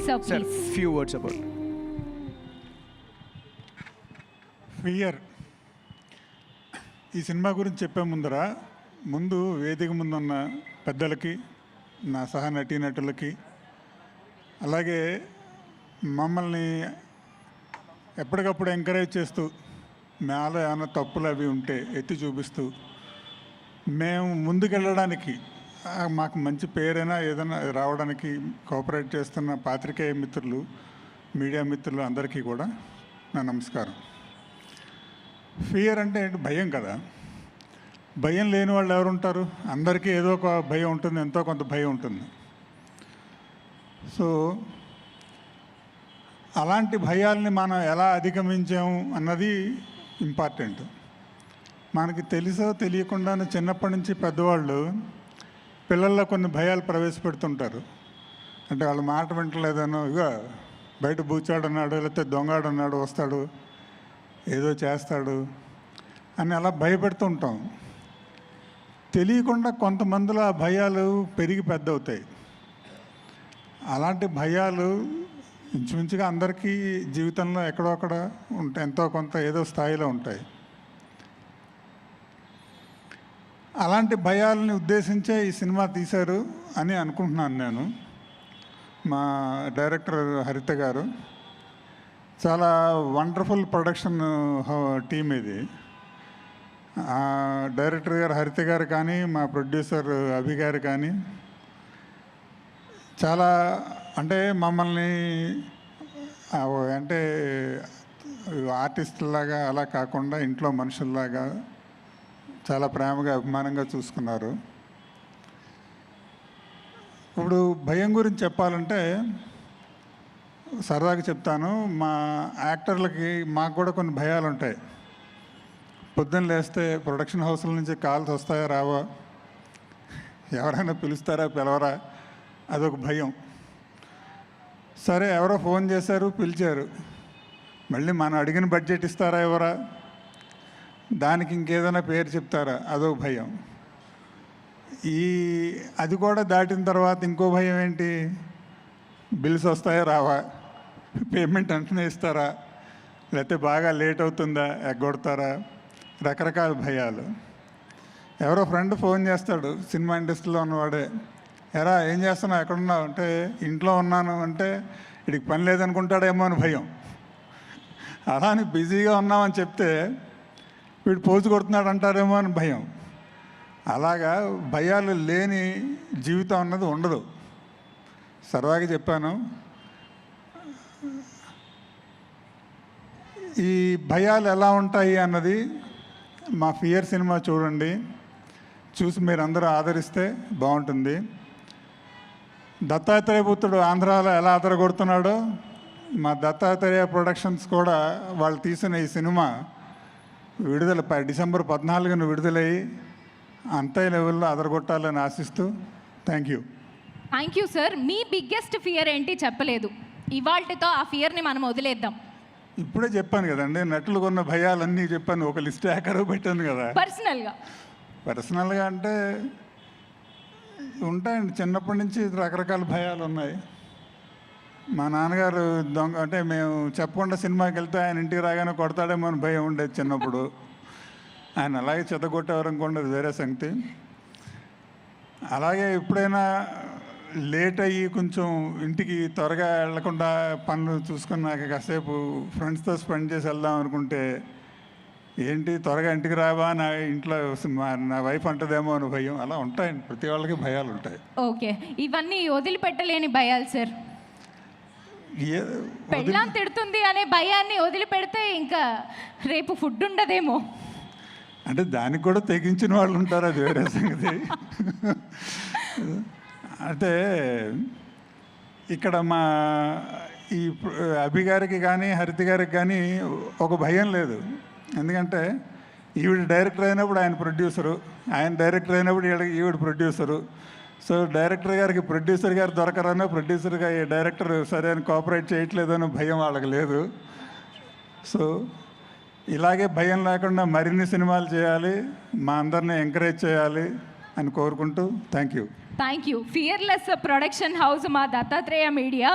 Sir, Sir, please. few words about fear. ఈ cinema గురించి చెప్పే ముందు వేదిక ముందున్న పెద్దలకి, నా సహ నటీనటులకి, అలాగే మమ్మల్ని ఎప్పటికప్పుడు ఎంకరేజ్ చేస్తూ మాలో ఏమైనా తప్పులు అవి ఉంటే ఎత్తి చూపిస్తూ మేము ముందుకెళ్ళడానికి మాకు మంచి పేరైనా ఏదైనా రావడానికి కోఆపరేట్ చేస్తున్న పాత్రికేయ మిత్రులు, మీడియా మిత్రులు అందరికీ కూడా నా నమస్కారం. ఫియర్ అంటే ఏంటి? భయం కదా. భయం లేని వాళ్ళు ఎవరు ఉంటారు? అందరికీ ఏదో ఒక భయం ఉంటుంది, ఎంతో కొంత భయం ఉంటుంది. సో అలాంటి భయాల్ని మనం ఎలా అధిగమించాము అన్నది ఇంపార్టెంట్. మనకి తెలుసో తెలియకుండానే చిన్నప్పటి నుంచి పెద్దవాళ్ళు పిల్లల్లో కొన్ని భయాలు ప్రవేశపెడుతుంటారు. అంటే వాళ్ళ మాట వింటలేదనో, ఇక బయట బూచాడున్నాడు, లేకపోతే దొంగాడున్నాడు, వస్తాడు, ఏదో చేస్తాడు అని అలా భయపెడుతూ ఉంటాం. తెలియకుండా కొంతమందిలో ఆ భయాలు పెరిగి పెద్ద అవుతాయి. అలాంటి భయాలు ఇంచుమించుగా అందరికీ జీవితంలో ఎక్కడో అక్కడ ఉంటాయి, ఎంతో కొంత ఏదో స్థాయిలో ఉంటాయి. అలాంటి భయాలని ఉద్దేశించే ఈ సినిమా తీశారు అని అనుకుంటున్నాను నేను. మా డైరెక్టర్ హరిత గారు చాలా వండర్ఫుల్ ప్రొడక్షన్ టీమ్ ఇది. డైరెక్టర్ గారు హరిత గారు కానీ, మా ప్రొడ్యూసర్ అభి గారు కానీ చాలా అంటే మమ్మల్ని అంటే ఆర్టిస్టులాగా అలా కాకుండా ఇంట్లో మనుషుల్లాగా చాలా ప్రేమగా అభిమానంగా చూసుకున్నారు. ఇప్పుడు భయం గురించి చెప్పాలంటే సరదాగా చెప్తాను. మా యాక్టర్లకి మాకు కూడా కొన్ని భయాలు ఉంటాయి. పొద్దున్న లేస్తే ప్రొడక్షన్ హౌస్ల నుంచి కాల్స్ వస్తాయా రావా, ఎవరైనా పిలుస్తారా పిలవరా, అదొక భయం. సరే ఎవరో ఫోన్ చేశారు, పిలిచారు, మళ్ళీ మనం అడిగిన బడ్జెట్ ఇస్తారా ఎవరా, దానికి ఇంకేదైనా పేరు చెప్తారా, అదొక భయం. అది కూడా దాటిన తర్వాత ఇంకో భయం ఏంటి? బిల్స్ వస్తాయా రావా, పేమెంట్ వెంటనే ఇస్తారా, లేకపోతే బాగా లేట్ అవుతుందా, ఎగ్గొడతారా, రకరకాల భయాలు. ఎవరో ఫ్రెండ్ ఫోన్ చేస్తాడు, సినిమా ఇండస్ట్రీలో ఉన్నవాడే, ఎరా ఏం చేస్తున్నావు, ఎక్కడున్నావు అంటే ఇంట్లో ఉన్నాను అంటే వీడికి పని లేదనుకుంటాడేమో అని భయం. అలా అని బిజీగా ఉన్నామని చెప్తే వీడు పోజు కొడుతున్నాడు అంటారేమో అని భయం. అలాగా భయాలు లేని జీవితం అన్నది ఉండదు. సరదాగా చెప్పాను. ఈ భయాలు ఎలా ఉంటాయి అన్నది మా ఫియర్ సినిమా చూడండి, చూసి మీరందరూ ఆదరిస్తే బాగుంటుంది. దత్తాత్రేయ పుత్రుడు ఆంధ్రాలో ఎలా ఆదరగొడుతున్నాడో మా దత్తాత్రేయ ప్రొడక్షన్స్ కూడా వాళ్ళు తీసిన ఈ సినిమా విడుదల డిసెంబర్ 14న విడుదలయ్యి అంతే లెవెల్లో అదరగొట్టాలని ఆశిస్తూ thank you sir. Me biggest fear ఏంటి చెప్పలేదు. ఇవాల్టితో ఆ ఫియర్ని మనం వదిలేద్దాం. ఇప్పుడే చెప్పాను కదండి, నటులు కొన్న భయాలన్నీ చెప్పాను, ఒక లిస్ట్ ఎక్కడో పెట్టాను కదా. పర్సనల్గా అంటే ఉంటాయండి. చిన్నప్పటి నుంచి రకరకాల భయాలు ఉన్నాయి. మా నాన్నగారు దొంగ అంటే మేము చెప్పకుండా సినిమాకి వెళ్తే ఆయన ఇంటికి రాగానే కొడతాడేమో అని భయం ఉండేది చిన్నప్పుడు. ఆయన అలాగే చెత్తగొట్టేవారు అనుకోండి, అది వేరే సంగతి. అలాగే ఎప్పుడైనా లేట్ అయ్యి కొంచెం ఇంటికి త్వరగా వెళ్లకుండా పనులు చూసుకున్నాక కాసేపు ఫ్రెండ్స్తో స్పెండ్ చేసి వెళ్దాం అనుకుంటే ఏంటి త్వరగా ఇంటికి రావా, నా ఇంట్లో నా వైఫ్ అంటదేమో అని భయం. అలా ఉంటాయండి, ప్రతి వాళ్ళకి భయాలు ఉంటాయి. ఓకే, ఇవన్నీ వదిలిపెట్టలేని భయాలు సార్. పెళ్ళాం తిడుతుంది అనే భయాన్ని వదిలిపెడితే ఇంకా రేపు ఫుడ్ ఉండదేమో అంటే దానికి కూడా తెగించిన వాళ్ళు ఉంటారు, అది వేరే సంగతి. అంటే ఇక్కడ మా ఈ అభి గారికి కానీ హరిత గారికి కానీ ఒక భయం లేదు. ఎందుకంటే ఈవిడ డైరెక్టర్ అయినప్పుడు ఆయన ప్రొడ్యూసరు, ఆయన డైరెక్టర్ అయినప్పుడు ఈవిడ ప్రొడ్యూసరు. సో డైరెక్టర్ గారికి ప్రొడ్యూసర్ గారు దొరకరనో, ప్రొడ్యూసర్గా డైరెక్టర్ సరే అని కోఆపరేట్ చేయట్లేదనో భయం వాళ్ళకి లేదు. సో ఇలాగే భయం లేకుండా మరిన్ని సినిమాలు చేయాలి, మా అందరినీ ఎంకరేజ్ చేయాలి అని కోరుకుంటూ thank you. Fearless production house మా దత్తాత్రేయ మీడియా.